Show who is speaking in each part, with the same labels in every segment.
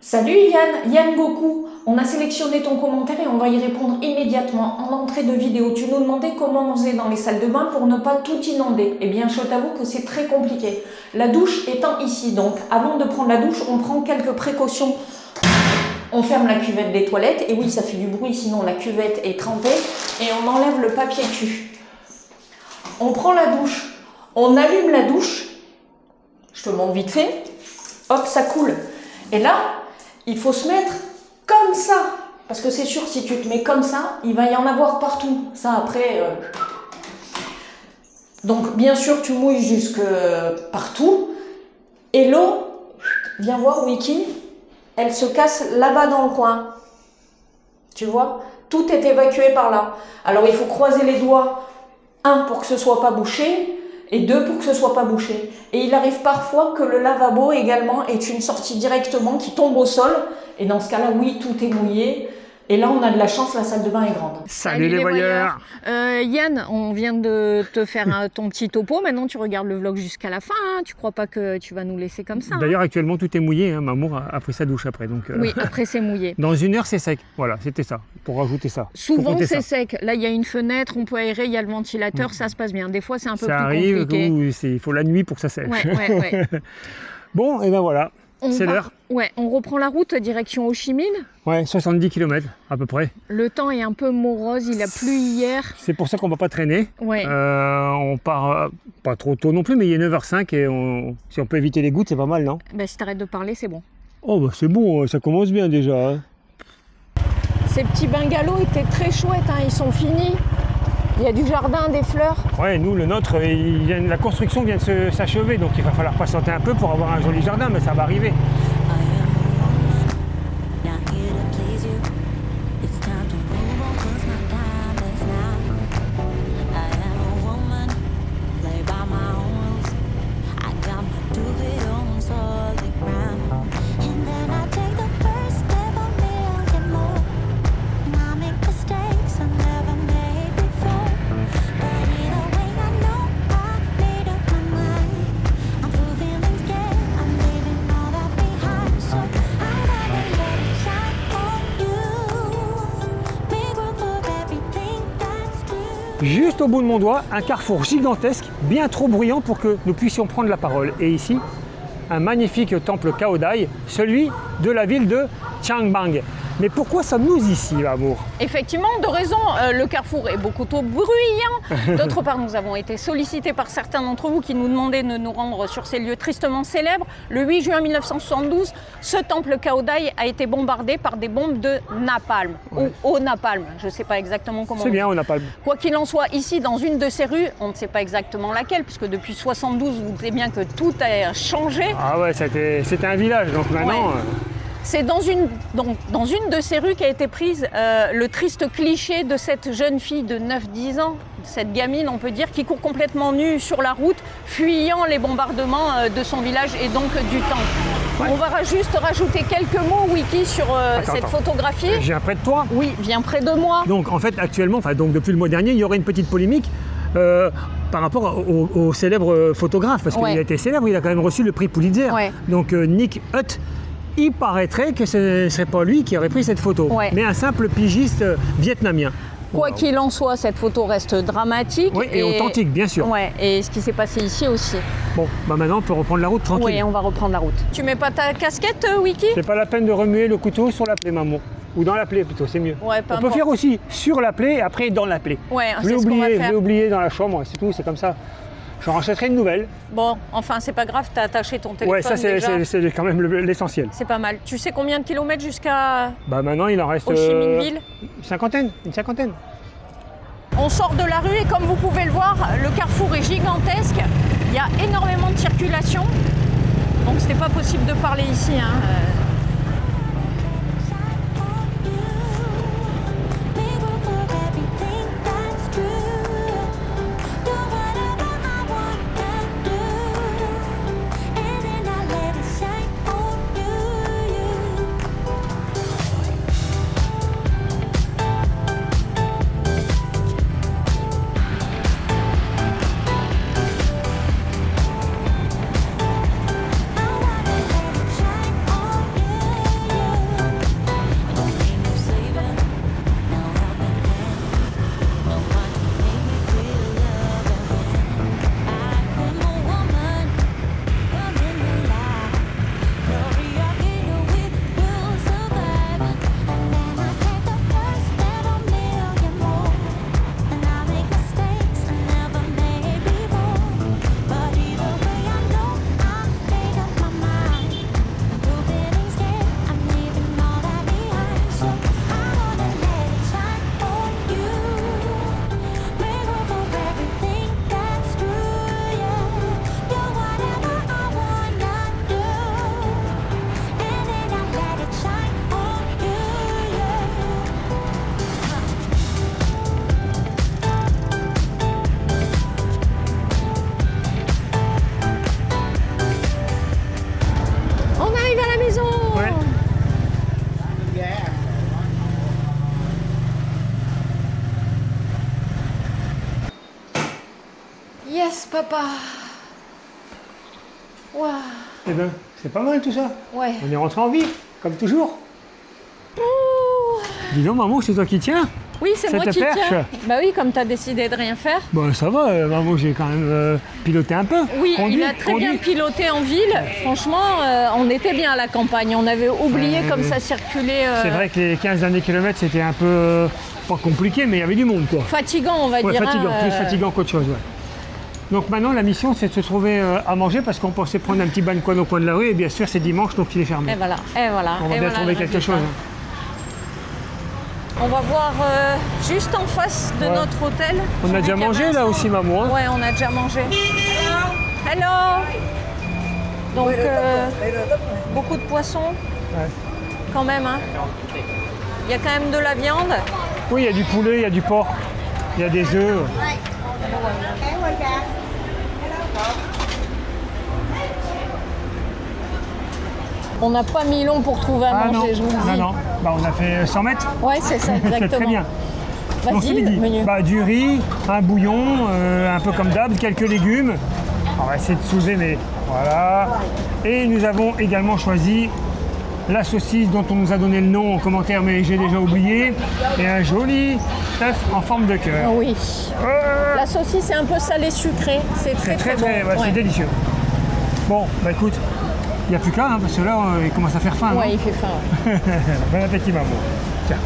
Speaker 1: Salut Yann, Yann Goku. On a sélectionné ton commentaire et on va y répondre immédiatement. En entrée de vidéo, tu nous demandais comment on faisait dans les salles de bain pour ne pas tout inonder. Eh bien, je t'avoue que c'est très compliqué. La douche étant ici, donc avant de prendre la douche, on prend quelques précautions. On ferme la cuvette des toilettes, et oui, ça fait du bruit, sinon la cuvette est trempée, et on enlève le papier cul. On prend la douche, on allume la douche, je te montre vite fait, hop, ça coule. Et là, il faut se mettre comme ça, parce que c'est sûr, si tu te mets comme ça, il va y en avoir partout. Ça, après... Donc, bien sûr, tu mouilles jusque partout, et l'eau, viens voir, Wiki, elle se casse là-bas dans le coin. Tu vois? Tout est évacué par là. Alors, il faut croiser les doigts, 1 pour que ce soit pas bouché, et 2 pour que ce soit pas bouché. Et il arrive parfois que le lavabo également est une sortie directement qui tombe au sol. Et dans ce cas-là, oui, tout est mouillé. Et là, on a de la chance, la salle de bain est grande.
Speaker 2: Salut les voyeurs.
Speaker 3: Yann, on vient de te faire ton petit topo. Maintenant, tu regardes le vlog jusqu'à la fin. Hein. Tu crois pas que tu vas nous laisser comme ça?
Speaker 2: D'ailleurs, actuellement, tout est mouillé. Hein. Mamour a pris sa douche après. Donc,
Speaker 3: oui, après, c'est mouillé.
Speaker 2: Dans 1 heure, c'est sec. Voilà, c'était ça, pour rajouter ça.
Speaker 3: Souvent, c'est sec. Là, il y a une fenêtre, on peut aérer, il y a le ventilateur, ça se passe bien. Des fois, c'est un peu plus compliqué.
Speaker 2: Ça arrive, il faut la nuit pour que ça sèche.
Speaker 3: Ouais.
Speaker 2: Bon, et ben voilà. C'est l'heure.
Speaker 3: Ouais, on reprend la route direction Ho Chi Minh.
Speaker 2: Ouais, 70 km à peu près.
Speaker 3: Le temps est un peu morose, il a plu hier.
Speaker 2: C'est pour ça qu'on va pas traîner.
Speaker 3: Ouais.
Speaker 2: On part pas trop tôt non plus, mais il est 9h05 et si on peut éviter les gouttes, c'est pas mal, non?
Speaker 3: Ben, si t'arrêtes de parler, c'est bon.
Speaker 2: Oh, bah c'est bon, ça commence bien déjà. Hein.
Speaker 3: Ces petits bungalows étaient très chouettes, hein, ils sont finis. Il y a du jardin, des fleurs.
Speaker 2: Ouais, nous, le nôtre, la construction vient de s'achever, donc il va falloir patienter un peu pour avoir un joli jardin, mais ça va arriver. Juste au bout de mon doigt, un carrefour gigantesque, bien trop bruyant pour que nous puissions prendre la parole. Et ici, un magnifique temple Cao Dai, celui de la ville de Chiang Mai. Mais pourquoi sommes-nous ici, Amour?
Speaker 3: Effectivement, de raison, le carrefour est beaucoup trop bruyant. D'autre part, nous avons été sollicités par certains d'entre vous qui nous demandaient de nous rendre sur ces lieux tristement célèbres. Le 8 juin 1972, ce temple Cao Dai a été bombardé par des bombes de napalm, ou au napalm, je ne sais pas exactement comment.
Speaker 2: C'est bien au napalm.
Speaker 3: Quoi qu'il en soit, ici, dans une de ces rues, on ne sait pas exactement laquelle, puisque depuis 72, vous doutez bien que tout a changé.
Speaker 2: Ah ouais, c'était un village, donc maintenant...
Speaker 3: Ouais. C'est dans une de ces rues qu'a été prise le triste cliché de cette jeune fille de 9-10 ans, cette gamine, on peut dire, qui court complètement nue sur la route, fuyant les bombardements de son village et donc du temple. Ouais. On va juste rajouter quelques mots, Wiki, sur cette photographie.
Speaker 2: Je viens près de toi.
Speaker 3: Oui, viens près de moi.
Speaker 2: Donc en fait, actuellement, donc depuis le mois dernier, il y aurait une petite polémique par rapport au célèbre photographe, parce qu'il a été célèbre, il a quand même reçu le prix Pulitzer. Ouais. Donc Nick Hutt. Il paraîtrait que ce ne serait pas lui qui aurait pris cette photo, mais un simple pigiste vietnamien.
Speaker 3: Quoi qu'il en soit, cette photo reste dramatique.
Speaker 2: Oui, et authentique, bien sûr.
Speaker 3: Ouais, et ce qui s'est passé ici aussi.
Speaker 2: Bon, bah maintenant on peut reprendre la route tranquille.
Speaker 3: Oui, on va reprendre la route. Tu mets pas ta casquette, Wiki?
Speaker 2: C'est pas la peine de remuer le couteau sur la plaie, maman. Ou dans la plaie plutôt, c'est mieux.
Speaker 3: Ouais,
Speaker 2: on peut faire aussi sur la plaie et après dans la plaie.
Speaker 3: Ouais, c'est ce qu'on va faire.
Speaker 2: Je l'ai oublié dans la chambre, c'est tout, c'est comme ça. J'en rachèterai une nouvelle.
Speaker 3: Bon, enfin, c'est pas grave, t'as attaché ton téléphone.
Speaker 2: Ouais, ça c'est quand même l'essentiel.
Speaker 3: C'est pas mal. Tu sais combien de kilomètres jusqu'à...
Speaker 2: Bah maintenant, il en reste...
Speaker 3: Ho Chi Minh Ville
Speaker 2: une cinquantaine.
Speaker 3: On sort de la rue et comme vous pouvez le voir, le carrefour est gigantesque. Il y a énormément de circulation. Donc c'était pas possible de parler ici. Hein. Yes, papa. Waouh.
Speaker 2: Eh ben, c'est pas mal tout ça.
Speaker 3: Ouais.
Speaker 2: On est rentré en vie, comme toujours.
Speaker 3: Ouh.
Speaker 2: Dis donc, maman, c'est toi qui tiens.
Speaker 3: Oui, c'est moi qui
Speaker 2: perche.
Speaker 3: tiens. Bah oui, comme tu as décidé de rien faire.
Speaker 2: Bon, ça va, maman, j'ai quand même piloté un peu.
Speaker 3: Oui,
Speaker 2: conduit,
Speaker 3: il a très bien piloté en ville. Franchement, on était bien à la campagne. On avait oublié comme ça circulait.
Speaker 2: C'est vrai que les 15 derniers kilomètres, c'était un peu pas compliqué, mais il y avait du monde, quoi.
Speaker 3: Fatigant, on va dire.
Speaker 2: Fatigant,
Speaker 3: hein,
Speaker 2: plus fatigant qu'autre chose, ouais. Donc maintenant, la mission, c'est de se trouver à manger parce qu'on pensait prendre un petit bain de coin au coin de la rue et bien sûr, c'est dimanche, donc il est fermé.
Speaker 3: Et voilà, et voilà.
Speaker 2: On va bien trouver quelque chose. Hein.
Speaker 3: On va voir juste en face de notre hôtel.
Speaker 2: On a déjà mangé là aussi, maman. Hein.
Speaker 3: Ouais, on a déjà mangé. Hello. Donc, beaucoup de poissons.
Speaker 2: Ouais.
Speaker 3: Quand même, hein. Il y a quand même de la viande.
Speaker 2: Oui, il y a du poulet, il y a du porc, il y a des œufs.
Speaker 3: On n'a pas mis long pour trouver à manger,
Speaker 2: non.
Speaker 3: je vous le dis.
Speaker 2: Non, non. Bah, on a fait 100 mètres.
Speaker 3: Ouais, c'est ça, exactement.
Speaker 2: C'est très bien.
Speaker 3: Vas-y, le menu.
Speaker 2: Bah, du riz, un bouillon, un peu comme d'hab, quelques légumes. On va essayer de soulever, mais voilà. Et nous avons également choisi la saucisse dont on nous a donné le nom en commentaire, mais j'ai déjà oublié. Et un joli œuf en forme de cœur.
Speaker 3: Oui. La saucisse est un peu salée sucrée. C'est très bon.
Speaker 2: Ouais, c'est délicieux. Bon, bah écoute, il n'y a plus qu'à, hein, parce que là, il commence à faire faim.
Speaker 3: Ouais, il fait faim. Ouais.
Speaker 2: Bon appétit, maman. Tiens.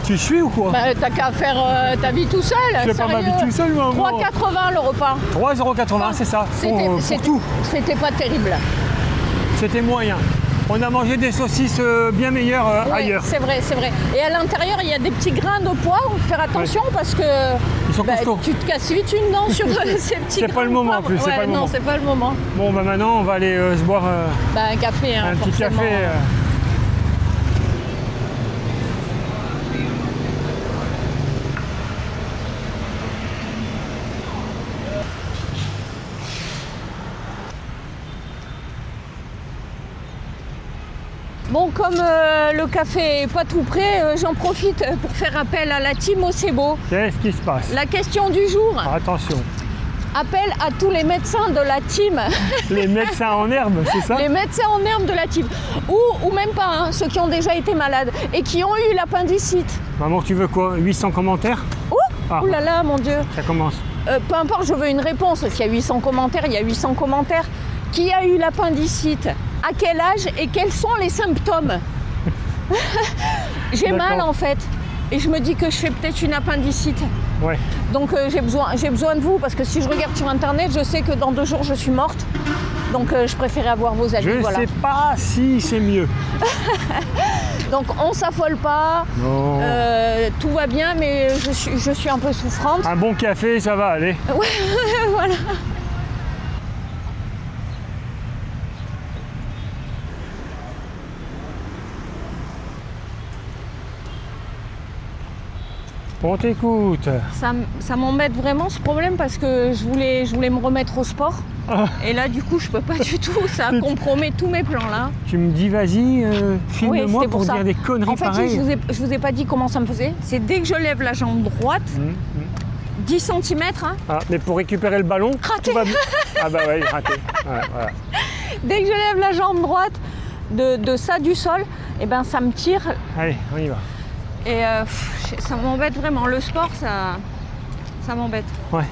Speaker 2: Tu suis ou quoi?
Speaker 3: Bah, t'as qu'à faire ta vie tout seul.
Speaker 2: Je fais pas ma vie tout seul, maman.
Speaker 3: 3,80 le repas.
Speaker 2: 3,80 €, c'est ça. Pour tout.
Speaker 3: C'était pas terrible.
Speaker 2: C'était moyen. On a mangé des saucisses bien meilleures ailleurs.
Speaker 3: C'est vrai, c'est vrai. Et à l'intérieur, il y a des petits grains de pois. Il faut faire attention parce que
Speaker 2: ils sont costauds.
Speaker 3: Tu te casses vite une dent sur ces petits grains.
Speaker 2: C'est pas le moment en plus.
Speaker 3: Ouais, non, c'est pas le moment.
Speaker 2: Bon, bah maintenant, on va aller se boire
Speaker 3: un café. Hein,
Speaker 2: un petit
Speaker 3: forcément.
Speaker 2: café.
Speaker 3: Bon, comme le café n'est pas tout prêt, j'en profite pour faire appel à la team Ocebo.
Speaker 2: Qu'est-ce qui se passe?
Speaker 3: La question du jour.
Speaker 2: Attention.
Speaker 3: Appel à tous les médecins de la team.
Speaker 2: Les médecins en herbe, c'est ça?
Speaker 3: Les médecins en herbe de la team. Ou même pas, hein, ceux qui ont déjà été malades et qui ont eu l'appendicite.
Speaker 2: Maman, tu veux quoi? 800 commentaires?
Speaker 3: Ouh là là, mon Dieu.
Speaker 2: Ça commence.
Speaker 3: Peu importe, je veux une réponse. S'il y a 800 commentaires, il y a 800 commentaires. Qui a eu l'appendicite? À quel âge et quels sont les symptômes? J'ai mal en fait. Et je me dis que je fais peut-être une appendicite.
Speaker 2: Ouais.
Speaker 3: Donc j'ai besoin de vous parce que si je regarde sur internet, je sais que dans 2 jours je suis morte. Donc je préférais avoir vos avis.
Speaker 2: Je sais pas si c'est mieux.
Speaker 3: Donc on s'affole pas.
Speaker 2: Non.
Speaker 3: Tout va bien, mais je suis un peu souffrante.
Speaker 2: Un bon café, ça va aller.
Speaker 3: Ouais, voilà.
Speaker 2: On t'écoute.
Speaker 3: Ça m'embête vraiment ce problème parce que je voulais me remettre au sport. Et là, du coup, je peux pas du tout. Ça compromet tous mes plans là.
Speaker 2: Tu me dis, vas-y, filme-moi pour dire des conneries pareilles.
Speaker 3: En fait, je vous ai pas dit comment ça me faisait. C'est dès que je lève la jambe droite, 10 cm. Hein.
Speaker 2: Ah, mais pour récupérer le ballon,
Speaker 3: raté.
Speaker 2: Ah bah ouais, raté. Ouais, voilà.
Speaker 3: Dès que je lève la jambe droite de ça du sol, et ben ça me tire.
Speaker 2: Allez, on y va.
Speaker 3: Et ça m'embête vraiment. Le sport, ça m'embête.
Speaker 2: Ouais.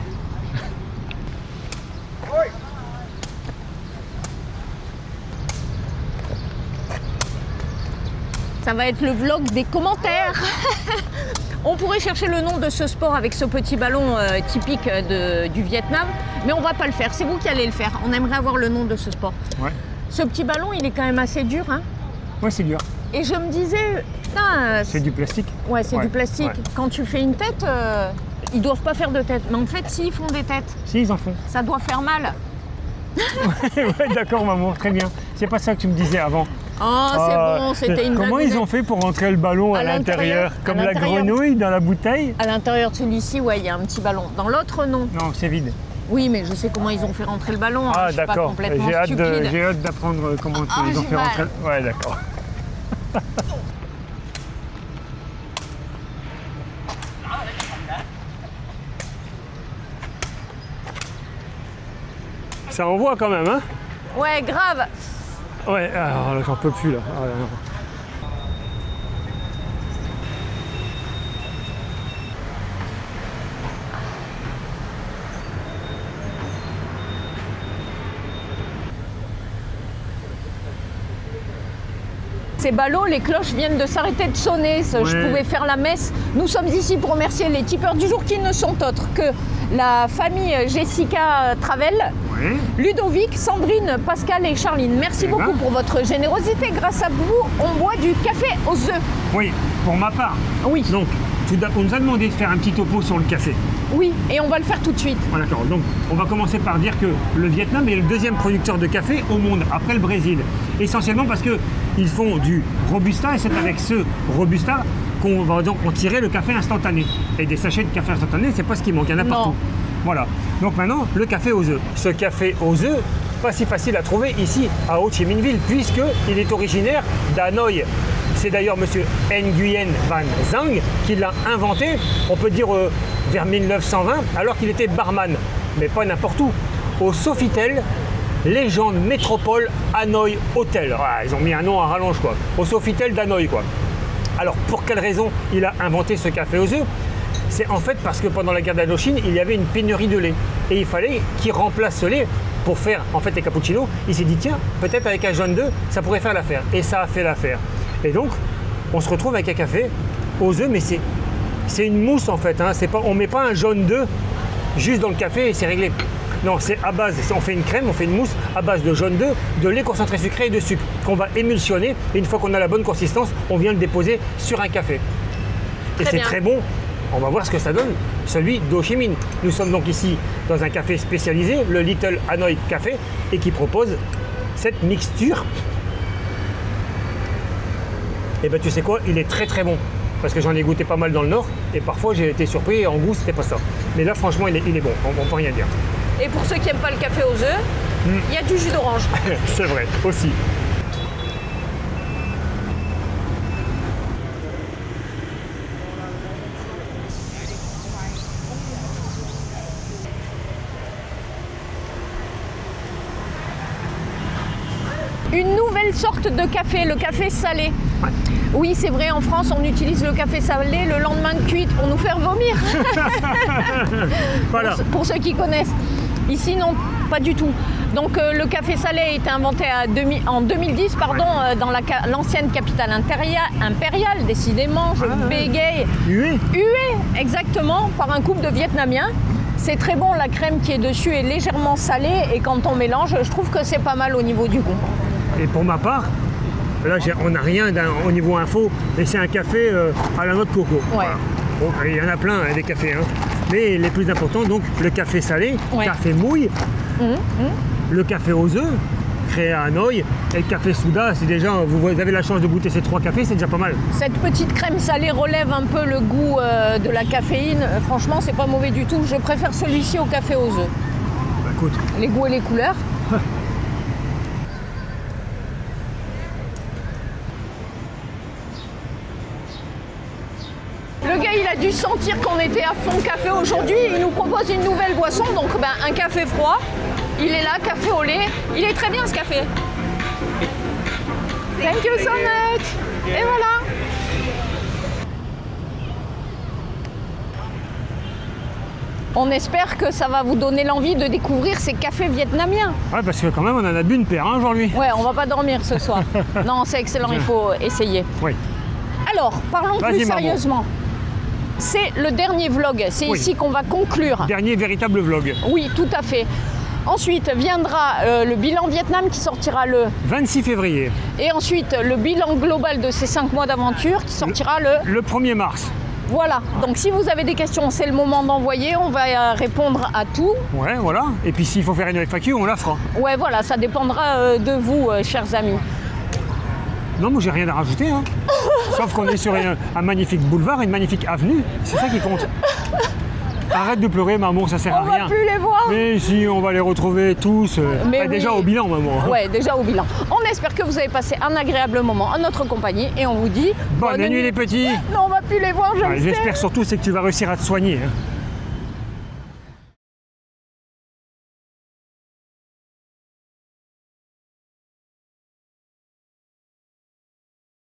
Speaker 3: Ça va être le vlog des commentaires. On pourrait chercher le nom de ce sport avec ce petit ballon typique du Vietnam, mais on va pas le faire. C'est vous qui allez le faire. On aimerait avoir le nom de ce sport.
Speaker 2: Ouais.
Speaker 3: Ce petit ballon, il est quand même assez dur. Hein.
Speaker 2: Ouais, c'est dur.
Speaker 3: Et je me disais,
Speaker 2: c'est du plastique.
Speaker 3: Ouais, c'est du plastique. Ouais. Quand tu fais une tête, ils doivent pas faire de tête. Mais en fait, s'ils font des têtes,
Speaker 2: si, ils en font.
Speaker 3: Ça doit faire mal.
Speaker 2: Ouais, d'accord, maman, très bien. C'est pas ça que tu me disais avant.
Speaker 3: Oh, c'est bon, c'était une
Speaker 2: Comment ils ont fait pour rentrer le ballon à l'intérieur? Comme la grenouille dans la bouteille? À
Speaker 3: l'intérieur de celui-ci, ouais, il y a un petit ballon. Dans l'autre, non.
Speaker 2: Non, c'est vide.
Speaker 3: Oui, mais je sais comment ils ont fait rentrer le ballon.
Speaker 2: Ah, d'accord.
Speaker 3: J'ai
Speaker 2: hâte d'apprendre comment ils ont fait rentrer. Ouais, d'accord. Ça envoie quand même, hein?
Speaker 3: Ouais, grave.
Speaker 2: Ouais, alors là, j'en peux plus là. Ah, là, non.
Speaker 3: C'est ballot, les cloches viennent de s'arrêter de sonner. Je pouvais faire la messe. Nous sommes ici pour remercier les tipeurs du jour qui ne sont autres que la famille Jessica Travel, Ludovic, Sandrine, Pascal et Charline. Merci beaucoup pour votre générosité. Grâce à vous, on boit du café aux œufs.
Speaker 2: Oui, pour ma part.
Speaker 3: Oui.
Speaker 2: Donc, on nous a demandé de faire un petit topo sur le café.
Speaker 3: Oui, et on va le faire tout de suite.
Speaker 2: Ah, d'accord. Donc, on va commencer par dire que le Vietnam est le deuxième producteur de café au monde, après le Brésil. Essentiellement parce qu'ils font du Robusta, et c'est avec ce Robusta qu'on va donc en tirer le café instantané. Et des sachets de café instantané, c'est pas ce qui manque, il y en a partout. Voilà. Donc maintenant, le café aux œufs. Ce café aux œufs, pas si facile à trouver ici, à Ho Chi Minh Ville, puisqu'il est originaire d'Hanoï. C'est d'ailleurs M. Nguyen Van Zang qui l'a inventé, on peut dire vers 1920, alors qu'il était barman, mais pas n'importe où, au Sofitel Légende Métropole Hanoï Hotel. Voilà, ils ont mis un nom à rallonge, quoi. Au Sofitel d'Hanoï, quoi. Alors, pour quelle raison il a inventé ce café aux œufs? C'est en fait parce que pendant la guerre d'Indochine, il y avait une pénurie de lait. Et il fallait qu'il remplace ce lait pour faire en fait les cappuccinos. Il s'est dit, tiens, peut-être avec un jaune d'œuf, ça pourrait faire l'affaire. Et ça a fait l'affaire. Et donc, on se retrouve avec un café aux œufs, mais c'est une mousse en fait. Hein. Pas, on ne met pas un jaune d'œuf juste dans le café et c'est réglé. Non, c'est à base, on fait une crème, on fait une mousse à base de jaune d'œuf, de lait concentré sucré et de sucre qu'on va émulsionner. Et une fois qu'on a la bonne consistance, on vient le déposer sur un café. Et c'est très bon. On va voir ce que ça donne, celui d'Ho Chi Minh. Nous sommes donc ici dans un café spécialisé, le Little Hanoï Café, et qui propose cette mixture. Et ben tu sais quoi, il est très très bon. Parce que j'en ai goûté pas mal dans le Nord, et parfois j'ai été surpris, en goût c'était pas ça. Mais là franchement il est bon, on peut rien dire.
Speaker 3: Et pour ceux qui n'aiment pas le café aux œufs, il y a du jus d'orange.
Speaker 2: C'est vrai, aussi.
Speaker 3: Une nouvelle sorte de café, le café salé.
Speaker 2: Ouais.
Speaker 3: Oui, c'est vrai, en France, on utilise le café salé le lendemain de cuite pour nous faire vomir.
Speaker 2: Voilà.
Speaker 3: Pour ceux qui connaissent. Ici, non, pas du tout. Donc, le café salé a été inventé en 2010 dans l'ancienne capitale impériale, décidément, je bégaye.
Speaker 2: Hué.
Speaker 3: Hué, exactement, par un couple de Vietnamiens. C'est très bon, la crème qui est dessus est légèrement salée et quand on mélange, je trouve que c'est pas mal au niveau du goût.
Speaker 2: Et pour ma part, là on n'a rien au niveau info, mais c'est un café à la noix de coco.
Speaker 3: Ouais.
Speaker 2: Voilà. Bon, il y en a plein des cafés, hein. Mais les plus importants, donc le café salé, café mouille, le café aux œufs, créé à Hanoï, et le café Souda, c'est déjà, vous avez la chance de goûter ces 3 cafés, c'est déjà pas mal.
Speaker 3: Cette petite crème salée relève un peu le goût de la caféine. Franchement, c'est pas mauvais du tout. Je préfère celui-ci au café aux œufs.
Speaker 2: Bah, écoute.
Speaker 3: Les goûts et les couleurs. Le gars, il a dû sentir qu'on était à fond café aujourd'hui. Il nous propose une nouvelle boisson, donc un café froid. Il est là, café au lait. Il est très bien ce café. Thank you so much. Et voilà. On espère que ça va vous donner l'envie de découvrir ces cafés vietnamiens.
Speaker 2: Ouais, parce que quand même, on en a bu une paire aujourd'hui.
Speaker 3: Ouais, on va pas dormir ce soir. Non, c'est excellent, il faut essayer.
Speaker 2: Oui.
Speaker 3: Alors, parlons plus sérieusement. C'est le dernier vlog, c'est ici qu'on va conclure.
Speaker 2: Dernier véritable vlog.
Speaker 3: Oui, tout à fait. Ensuite viendra le bilan Vietnam qui sortira le
Speaker 2: 26 février.
Speaker 3: Et ensuite le bilan global de ces 5 mois d'aventure qui sortira le
Speaker 2: 1er mars.
Speaker 3: Voilà, donc si vous avez des questions, c'est le moment d'envoyer, on va répondre à tout.
Speaker 2: Ouais, voilà. Et puis s'il faut faire une FAQ, on la fera.
Speaker 3: Ouais, voilà, ça dépendra de vous, chers amis.
Speaker 2: Non, moi j'ai rien à rajouter, hein. Sauf qu'on est sur un magnifique boulevard, une magnifique avenue, c'est ça qui compte. Arrête de pleurer, maman, ça sert à rien.
Speaker 3: On va plus les voir.
Speaker 2: Mais si, on va les retrouver tous. Déjà au bilan, maman. Hein.
Speaker 3: Ouais, déjà au bilan. On espère que vous avez passé un agréable moment en notre compagnie et on vous dit
Speaker 2: bonne nuit les petits.
Speaker 3: Non, on va plus les voir, je le sais.
Speaker 2: J'espère surtout c'est que tu vas réussir à te soigner. Hein.